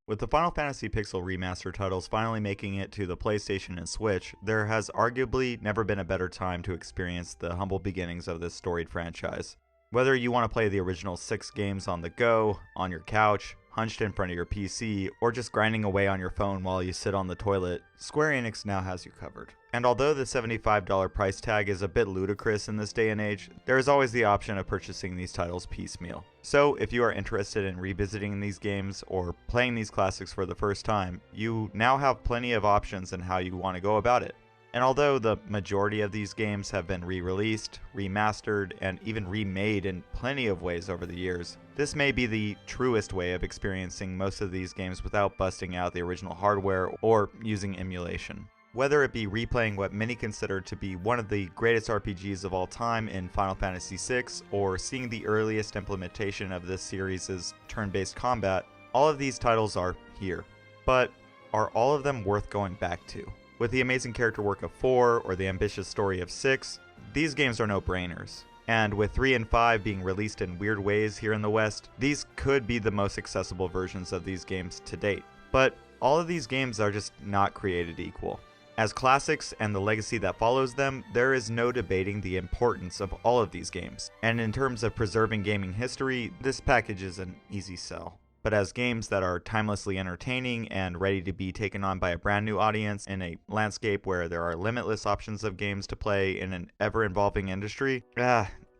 With the Final Fantasy Pixel Remaster titles finally making it to the PlayStation and Switch, there has arguably never been a better time to experience the humble beginnings of this storied franchise. Whether you want to play the original 6 games on the go, on your couch, hunched in front of your PC, or just grinding away on your phone while you sit on the toilet, Square Enix now has you covered. And although the $75 price tag is a bit ludicrous in this day and age, there is always the option of purchasing these titles piecemeal. So if you are interested in revisiting these games or playing these classics for the first time, you now have plenty of options in how you want to go about it. And although the majority of these games have been re-released, remastered, and even remade in plenty of ways over the years, this may be the truest way of experiencing most of these games without busting out the original hardware or using emulation. Whether it be replaying what many consider to be one of the greatest RPGs of all time in Final Fantasy VI, or seeing the earliest implementation of this series' turn-based combat, all of these titles are here. But are all of them worth going back to? With the amazing character work of 4 or the ambitious story of 6, these games are no-brainers. And with 3 and 5 being released in weird ways here in the West, these could be the most accessible versions of these games to date. But all of these games are just not created equal. As classics and the legacy that follows them, there is no debating the importance of all of these games. And in terms of preserving gaming history, this package is an easy sell. But as games that are timelessly entertaining and ready to be taken on by a brand new audience in a landscape where there are limitless options of games to play in an ever-evolving industry,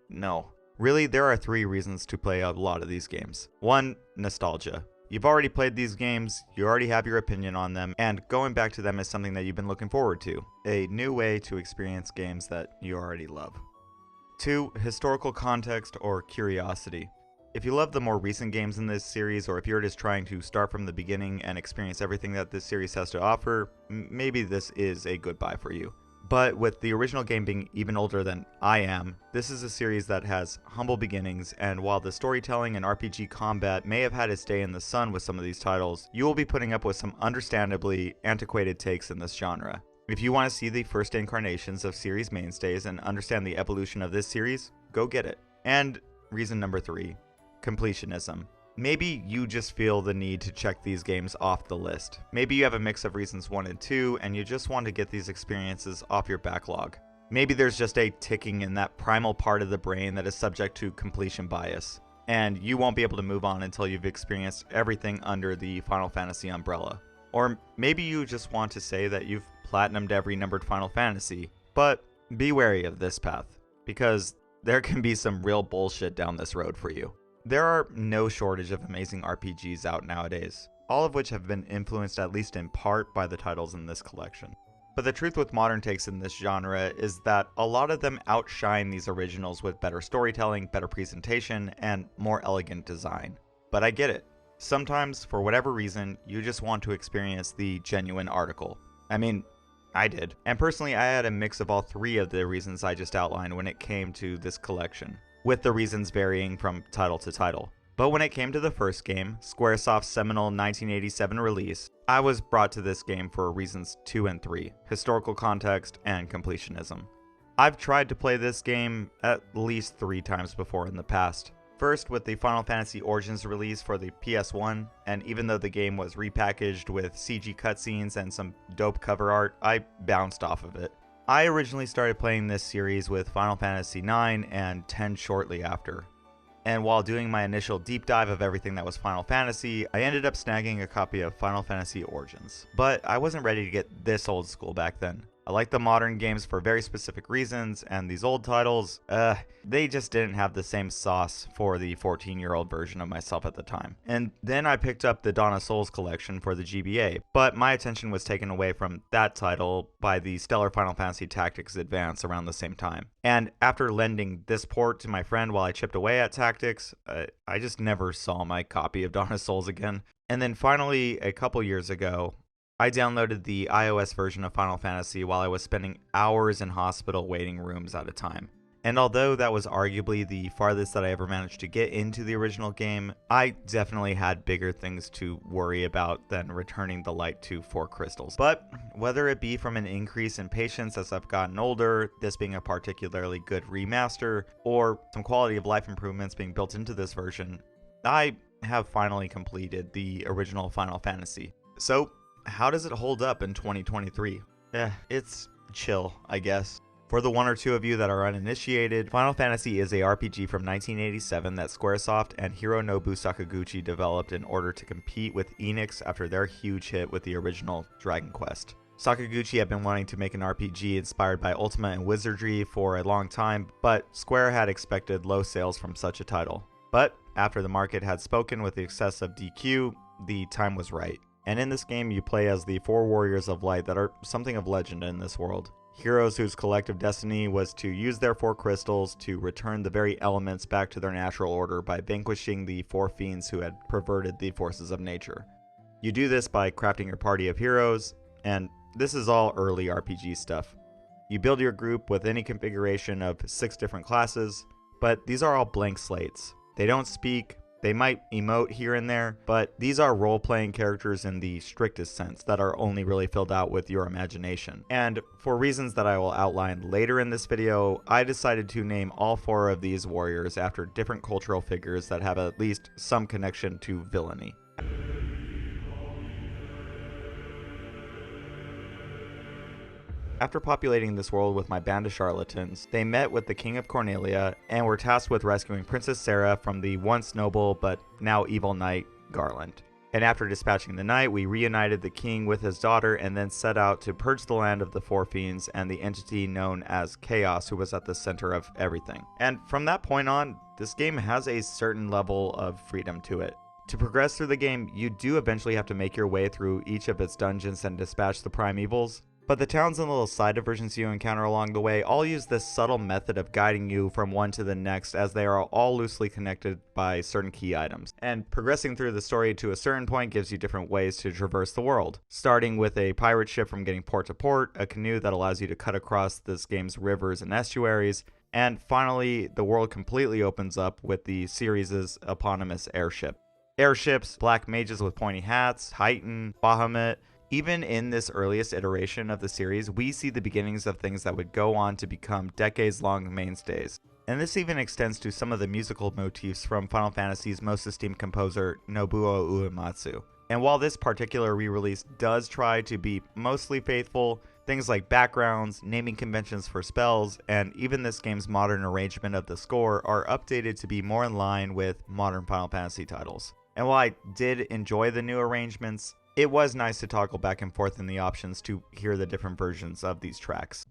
no. Really, there are 3 reasons to play a lot of these games. 1, nostalgia. You've already played these games, you already have your opinion on them, and going back to them is something that you've been looking forward to. A new way to experience games that you already love. 2, historical context or curiosity. If you love the more recent games in this series, or if you're just trying to start from the beginning and experience everything that this series has to offer, maybe this is a good buy for you. But with the original game being even older than I am, this is a series that has humble beginnings, and while the storytelling and RPG combat may have had its day in the sun with some of these titles, you will be putting up with some understandably antiquated takes in this genre. If you want to see the first incarnations of series mainstays and understand the evolution of this series, go get it. And reason number 3. Completionism. Maybe you just feel the need to check these games off the list. Maybe you have a mix of reasons 1 and 2, and you just want to get these experiences off your backlog. Maybe there's just a ticking in that primal part of the brain that is subject to completion bias, and you won't be able to move on until you've experienced everything under the Final Fantasy umbrella. Or maybe you just want to say that you've platinumed every numbered Final Fantasy, but be wary of this path, because there can be some real bullshit down this road for you. There are no shortage of amazing RPGs out nowadays, all of which have been influenced at least in part by the titles in this collection. But the truth with modern takes in this genre is that a lot of them outshine these originals with better storytelling, better presentation, and more elegant design. But I get it. Sometimes, for whatever reason, you just want to experience the genuine article. I mean, I did. And personally, I had a mix of all 3 of the reasons I just outlined when it came to this collection, with the reasons varying from title to title. But when it came to the first game, Squaresoft's seminal 1987 release, I was brought to this game for reasons 2 and 3, historical context and completionism. I've tried to play this game at least 3 times before in the past. First with the Final Fantasy Origins release for the PS1, and even though the game was repackaged with CG cutscenes and some dope cover art, I bounced off of it. I originally started playing this series with Final Fantasy IX and X shortly after. And while doing my initial deep dive of everything that was Final Fantasy, I ended up snagging a copy of Final Fantasy Origins. But I wasn't ready to get this old school back then. I like the modern games for very specific reasons, and these old titles, they just didn't have the same sauce for the 14-year-old version of myself at the time. And then I picked up the Dawn of Souls collection for the GBA, but my attention was taken away from that title by the stellar Final Fantasy Tactics Advance around the same time. And after lending this port to my friend while I chipped away at Tactics, I just never saw my copy of Dawn of Souls again. And then finally, a couple years ago, I downloaded the iOS version of Final Fantasy while I was spending hours in hospital waiting rooms at a time. And although that was arguably the farthest that I ever managed to get into the original game, I definitely had bigger things to worry about than returning the light to 4 crystals. But whether it be from an increase in patience as I've gotten older, this being a particularly good remaster, or some quality of life improvements being built into this version, I have finally completed the original Final Fantasy. So, how does it hold up in 2023? It's chill, I guess. For the one or two of you that are uninitiated, Final Fantasy is a RPG from 1987 that Squaresoft and Hironobu Sakaguchi developed in order to compete with Enix after their huge hit with the original Dragon Quest. Sakaguchi had been wanting to make an RPG inspired by Ultima and Wizardry for a long time, but Square had expected low sales from such a title. But after the market had spoken with the success of DQ, the time was right. And in this game, you play as the 4 warriors of light that are something of legend in this world. Heroes whose collective destiny was to use their 4 crystals to return the very elements back to their natural order by vanquishing the 4 fiends who had perverted the forces of nature. You do this by crafting your party of heroes, and this is all early RPG stuff. You build your group with any configuration of 6 different classes, but these are all blank slates. They don't speak. They might emote here and there, but these are role-playing characters in the strictest sense that are only really filled out with your imagination. And for reasons that I will outline later in this video, I decided to name all 4 of these warriors after different cultural figures that have at least some connection to villainy. After populating this world with my band of charlatans, they met with the King of Cornelia and were tasked with rescuing Princess Sarah from the once noble but now evil knight, Garland. And after dispatching the knight, we reunited the king with his daughter and then set out to purge the land of the 4 fiends and the entity known as Chaos, who was at the center of everything. And from that point on, this game has a certain level of freedom to it. To progress through the game, you do eventually have to make your way through each of its dungeons and dispatch the primevals. But the towns and little side diversions you encounter along the way all use this subtle method of guiding you from one to the next, as they are all loosely connected by certain key items. And progressing through the story to a certain point gives you different ways to traverse the world. Starting with a pirate ship from getting port to port, a canoe that allows you to cut across this game's rivers and estuaries, and finally, the world completely opens up with the series' eponymous airship. Airships, black mages with pointy hats, Titan, Bahamut. Even in this earliest iteration of the series, we see the beginnings of things that would go on to become decades-long mainstays. And this even extends to some of the musical motifs from Final Fantasy's most esteemed composer, Nobuo Uematsu. And while this particular re-release does try to be mostly faithful, things like backgrounds, naming conventions for spells, and even this game's modern arrangement of the score are updated to be more in line with modern Final Fantasy titles. And while I did enjoy the new arrangements, it was nice to toggle back and forth in the options to hear the different versions of these tracks.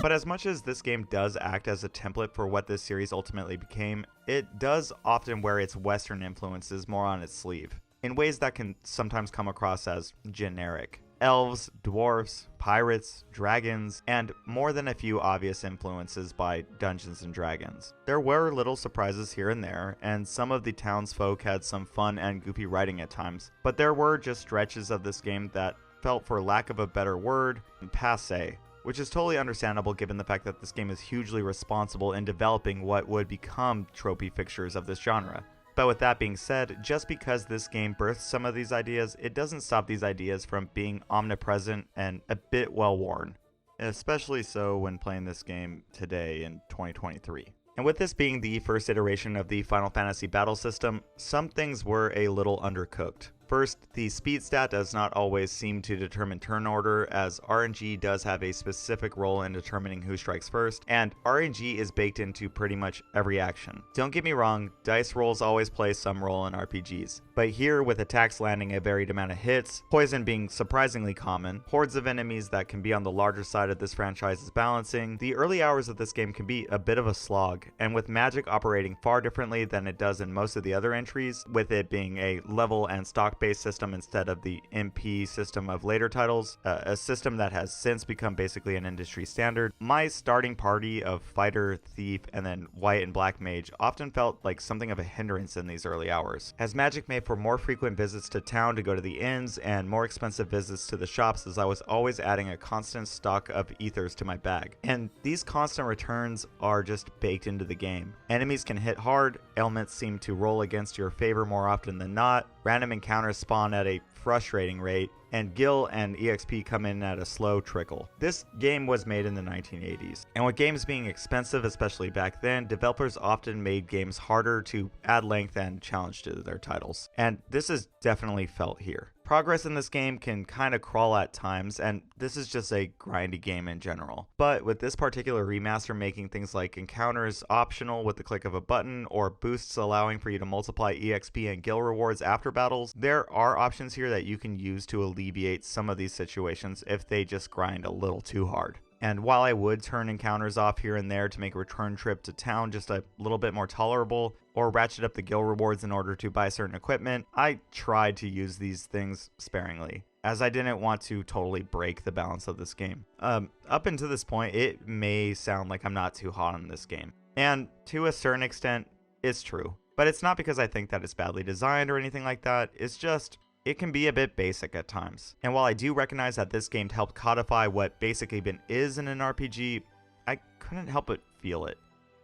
But as much as this game does act as a template for what this series ultimately became, it does often wear its Western influences more on its sleeve, in ways that can sometimes come across as generic. Elves, dwarfs, pirates, dragons, and more than a few obvious influences by Dungeons & Dragons. There were little surprises here and there, and some of the townsfolk had some fun and goofy writing at times, but there were just stretches of this game that felt, for lack of a better word, passé. Which is totally understandable given the fact that this game is hugely responsible in developing what would become tropey fixtures of this genre. But with that being said, just because this game birthed some of these ideas, it doesn't stop these ideas from being omnipresent and a bit well-worn. Especially so when playing this game today in 2023. And with this being the first iteration of the Final Fantasy battle system, some things were a little undercooked. First, the speed stat does not always seem to determine turn order, as RNG does have a specific role in determining who strikes first, and RNG is baked into pretty much every action. Don't get me wrong, dice rolls always play some role in RPGs, but here with attacks landing a varied amount of hits, poison being surprisingly common, hordes of enemies that can be on the larger side of this franchise's balancing, the early hours of this game can be a bit of a slog, and with magic operating far differently than it does in most of the other entries, with it being a level and stock block-based system instead of the MP system of later titles, a system that has since become basically an industry standard. My starting party of fighter, thief, and then white and black mage often felt like something of a hindrance in these early hours, as Magic made for more frequent visits to town to go to the inns and more expensive visits to the shops, as I was always adding a constant stock of ethers to my bag. And these constant returns are just baked into the game. Enemies can hit hard, ailments seem to roll against your favor more often than not, random encounters spawn at a frustrating rate, and gil and exp come in at a slow trickle. This game was made in the 1980s, and with games being expensive, especially back then, developers often made games harder to add length and challenge to their titles. And this is definitely felt here. Progress in this game can kind of crawl at times, and this is just a grindy game in general. But with this particular remaster making things like encounters optional with the click of a button, or boosts allowing for you to multiply EXP and gil rewards after battles, there are options here that you can use to alleviate some of these situations if they just grind a little too hard. And while I would turn encounters off here and there to make a return trip to town just a little bit more tolerable, or ratchet up the gil rewards in order to buy certain equipment, I tried to use these things sparingly, as I didn't want to totally break the balance of this game. Up until this point, it may sound like I'm not too hot on this game, and to a certain extent, it's true. But it's not because I think that it's badly designed or anything like that, it's just, it can be a bit basic at times. And while I do recognize that this game helped codify what basic even is in an RPG, I couldn't help but feel it.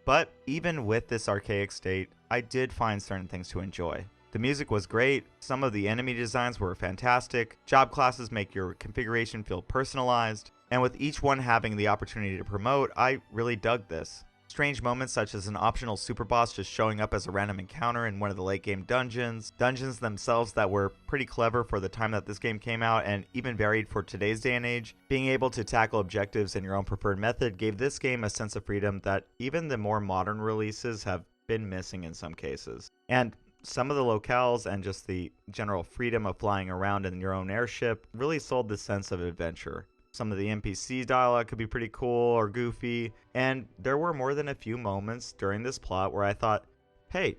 But even with this archaic state, I did find certain things to enjoy. The music was great, some of the enemy designs were fantastic, job classes make your configuration feel personalized, and with each one having the opportunity to promote, I really dug this. Strange moments such as an optional super boss just showing up as a random encounter in one of the late game dungeons themselves that were pretty clever for the time that this game came out and even varied for today's day and age. Being able to tackle objectives in your own preferred method gave this game a sense of freedom that even the more modern releases have been missing in some cases. And some of the locales and just the general freedom of flying around in your own airship really sold the sense of adventure. Some of the NPC dialogue could be pretty cool or goofy, and there were more than a few moments during this plot where I thought, hey,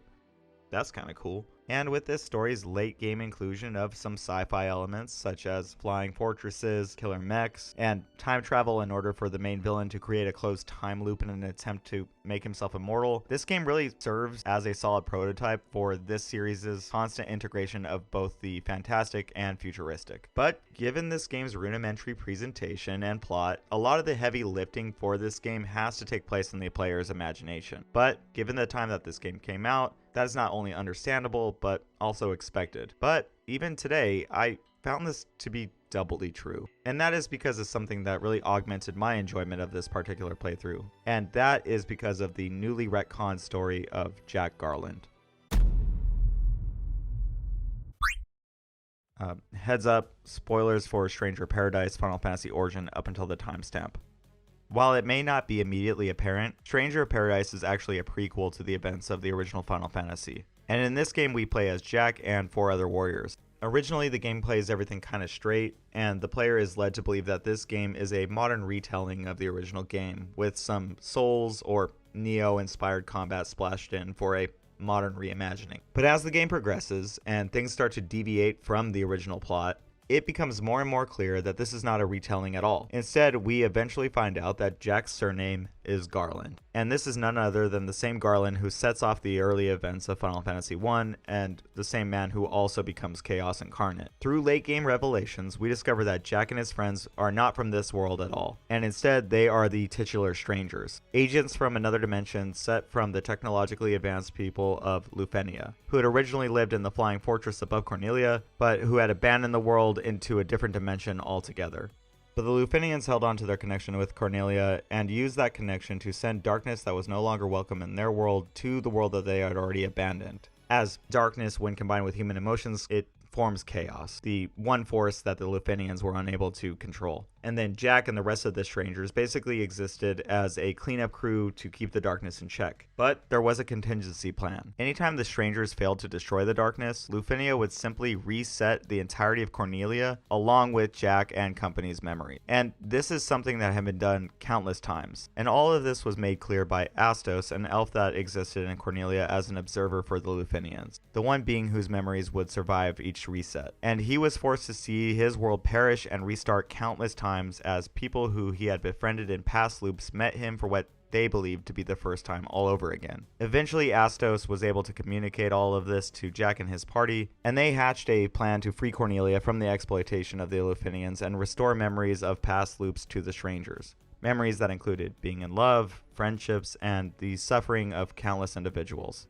that's kind of cool. And with this story's late game inclusion of some sci-fi elements such as flying fortresses, killer mechs, and time travel in order for the main villain to create a closed time loop in an attempt to make himself immortal, this game really serves as a solid prototype for this series' constant integration of both the fantastic and futuristic. But given this game's rudimentary presentation and plot, a lot of the heavy lifting for this game has to take place in the player's imagination. But given the time that this game came out, that is not only understandable, but also expected. But even today, I found this to be doubly true. And that is because of something that really augmented my enjoyment of this particular playthrough. And that is because of the newly retconned story of Jack Garland. Heads up, spoilers for Stranger of Paradise Final Fantasy Origin up until the timestamp. While it may not be immediately apparent, Stranger of Paradise is actually a prequel to the events of the original Final Fantasy. And in this game we play as Jack and 4 other warriors. Originally the game plays everything kind of straight, and the player is led to believe that this game is a modern retelling of the original game, with some Souls or Neo-inspired combat splashed in for a modern reimagining. But as the game progresses, and things start to deviate from the original plot, it becomes more and more clear that this is not a retelling at all. Instead, we eventually find out that Jack's surname is Garland. And this is none other than the same Garland who sets off the early events of Final Fantasy I, and the same man who also becomes Chaos Incarnate. Through late game revelations, we discover that Jack and his friends are not from this world at all, and instead they are the titular strangers, agents from another dimension set from the technologically advanced people of Lufenia, who had originally lived in the flying fortress above Cornelia, but who had abandoned the world into a different dimension altogether. But the Lufenians held on to their connection with Cornelia and used that connection to send darkness that was no longer welcome in their world to the world that they had already abandoned. As darkness, when combined with human emotions, it forms chaos, the one force that the Lufenians were unable to control. And then Jack and the rest of the Strangers basically existed as a cleanup crew to keep the darkness in check. But there was a contingency plan. Anytime the Strangers failed to destroy the darkness, Lufinia would simply reset the entirety of Cornelia along with Jack and company's memory. And this is something that had been done countless times. And all of this was made clear by Astos, an elf that existed in Cornelia as an observer for the Lufinians, the one being whose memories would survive each reset. And he was forced to see his world perish and restart countless times as people who he had befriended in past loops met him for what they believed to be the first time all over again. Eventually, Astos was able to communicate all of this to Jack and his party, and they hatched a plan to free Cornelia from the exploitation of the Lufinians and restore memories of past loops to the Strangers. Memories that included being in love, friendships, and the suffering of countless individuals.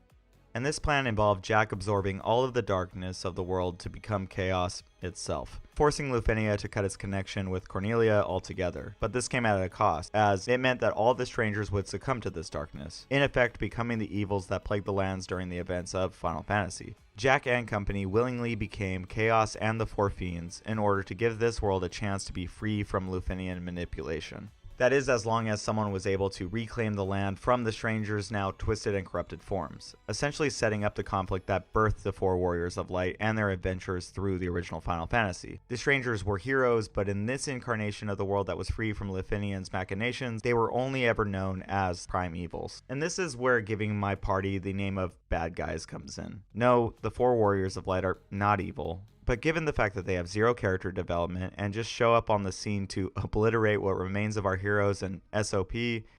And this plan involved Jack absorbing all of the darkness of the world to become chaos itself, forcing Lufinia to cut its connection with Cornelia altogether. But this came at a cost, as it meant that all the Strangers would succumb to this darkness, in effect becoming the evils that plagued the lands during the events of Final Fantasy. Jack and company willingly became Chaos and the Four Fiends in order to give this world a chance to be free from Lufinian manipulation. That is, as long as someone was able to reclaim the land from the Strangers' now twisted and corrupted forms, essentially setting up the conflict that birthed the four Warriors of Light and their adventures through the original Final Fantasy. The Strangers were heroes, but in this incarnation of the world that was free from Lufinian's machinations, they were only ever known as prime evils. And this is where giving my party the name of bad guys comes in. No, the four Warriors of Light are not evil. But given the fact that they have zero character development and just show up on the scene to obliterate what remains of our heroes and SOP,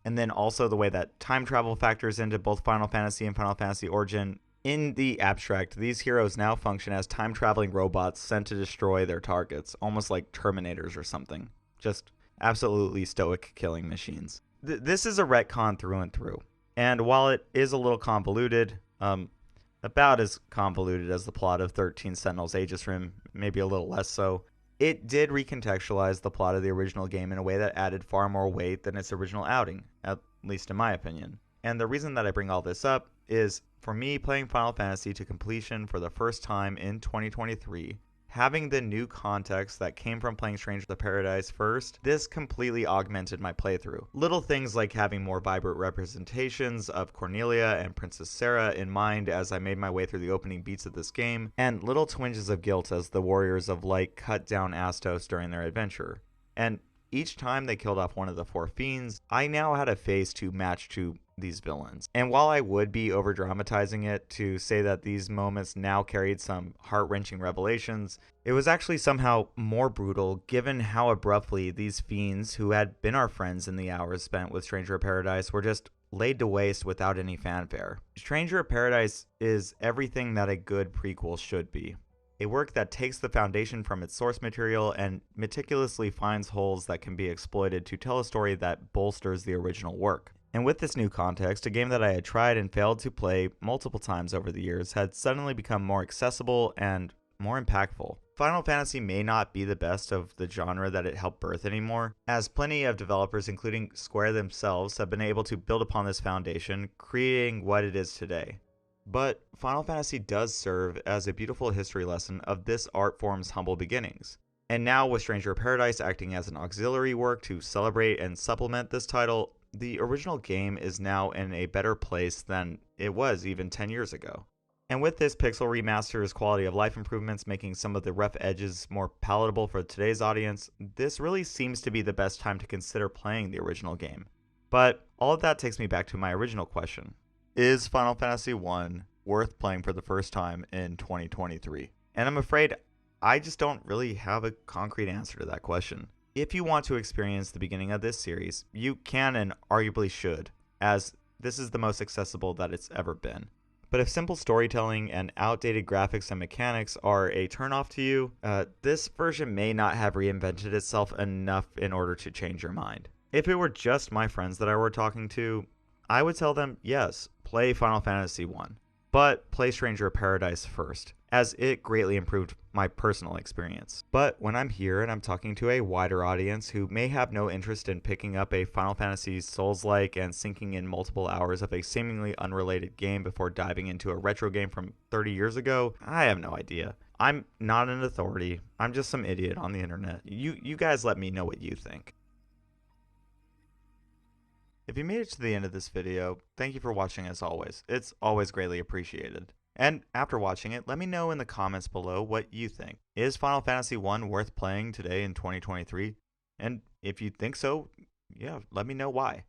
and then also the way that time travel factors into both Final Fantasy and Final Fantasy Origin, in the abstract, these heroes now function as time-traveling robots sent to destroy their targets, almost like Terminators or something. Just absolutely stoic killing machines. This is a retcon through and through. And while it is a little convoluted, about as convoluted as the plot of 13 Sentinels Aegis Rim, maybe a little less so, it did recontextualize the plot of the original game in a way that added far more weight than its original outing, at least in my opinion. And the reason that I bring all this up is, for me, playing Final Fantasy to completion for the first time in 2023, having the new context that came from playing Stranger of Paradise first, this completely augmented my playthrough. Little things like having more vibrant representations of Cornelia and Princess Sarah in mind as I made my way through the opening beats of this game, and little twinges of guilt as the Warriors of Light cut down Astos during their adventure. And each time they killed off one of the four fiends, I now had a face to match to these villains. And while I would be over-dramatizing it to say that these moments now carried some heart-wrenching revelations, it was actually somehow more brutal given how abruptly these fiends, who had been our friends in the hours spent with Stranger of Paradise, were just laid to waste without any fanfare. Stranger of Paradise is everything that a good prequel should be. A work that takes the foundation from its source material and meticulously finds holes that can be exploited to tell a story that bolsters the original work. And with this new context, a game that I had tried and failed to play multiple times over the years had suddenly become more accessible and more impactful. Final Fantasy may not be the best of the genre that it helped birth anymore, as plenty of developers, including Square themselves, have been able to build upon this foundation, creating what it is today. But Final Fantasy does serve as a beautiful history lesson of this art form's humble beginnings. And now with Stranger of Paradise acting as an auxiliary work to celebrate and supplement this title, the original game is now in a better place than it was even 10 years ago. And with this Pixel Remaster's quality of life improvements making some of the rough edges more palatable for today's audience, this really seems to be the best time to consider playing the original game. But all of that takes me back to my original question. Is Final Fantasy I worth playing for the first time in 2023? And I'm afraid I just don't really have a concrete answer to that question. If you want to experience the beginning of this series, you can and arguably should, as this is the most accessible that it's ever been. But if simple storytelling and outdated graphics and mechanics are a turnoff to you, this version may not have reinvented itself enough in order to change your mind. If it were just my friends that I were talking to, I would tell them, yes, play Final Fantasy I, but play Stranger of Paradise first, as it greatly improved my personal experience. But when I'm here and I'm talking to a wider audience who may have no interest in picking up a Final Fantasy Souls-like and sinking in multiple hours of a seemingly unrelated game before diving into a retro game from 30 years ago, I have no idea. I'm not an authority. I'm just some idiot on the internet. You guys let me know what you think. If you made it to the end of this video, thank you for watching as always. It's always greatly appreciated. And after watching it, let me know in the comments below what you think. Is Final Fantasy 1 worth playing today in 2023? And if you think so, yeah, let me know why.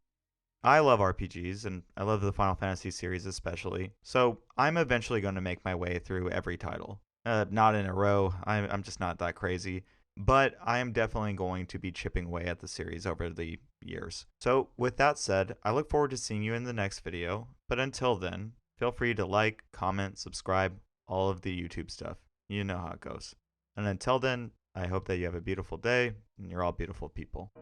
I love RPGs, and I love the Final Fantasy series especially, so I'm eventually going to make my way through every title. Not in a row, I'm just not that crazy, but I am definitely going to be chipping away at the series over the years. So with that said, I look forward to seeing you in the next video, but until then, feel free to like, comment, subscribe, all of the YouTube stuff. You know how it goes. And until then, I hope that you have a beautiful day, and you're all beautiful people.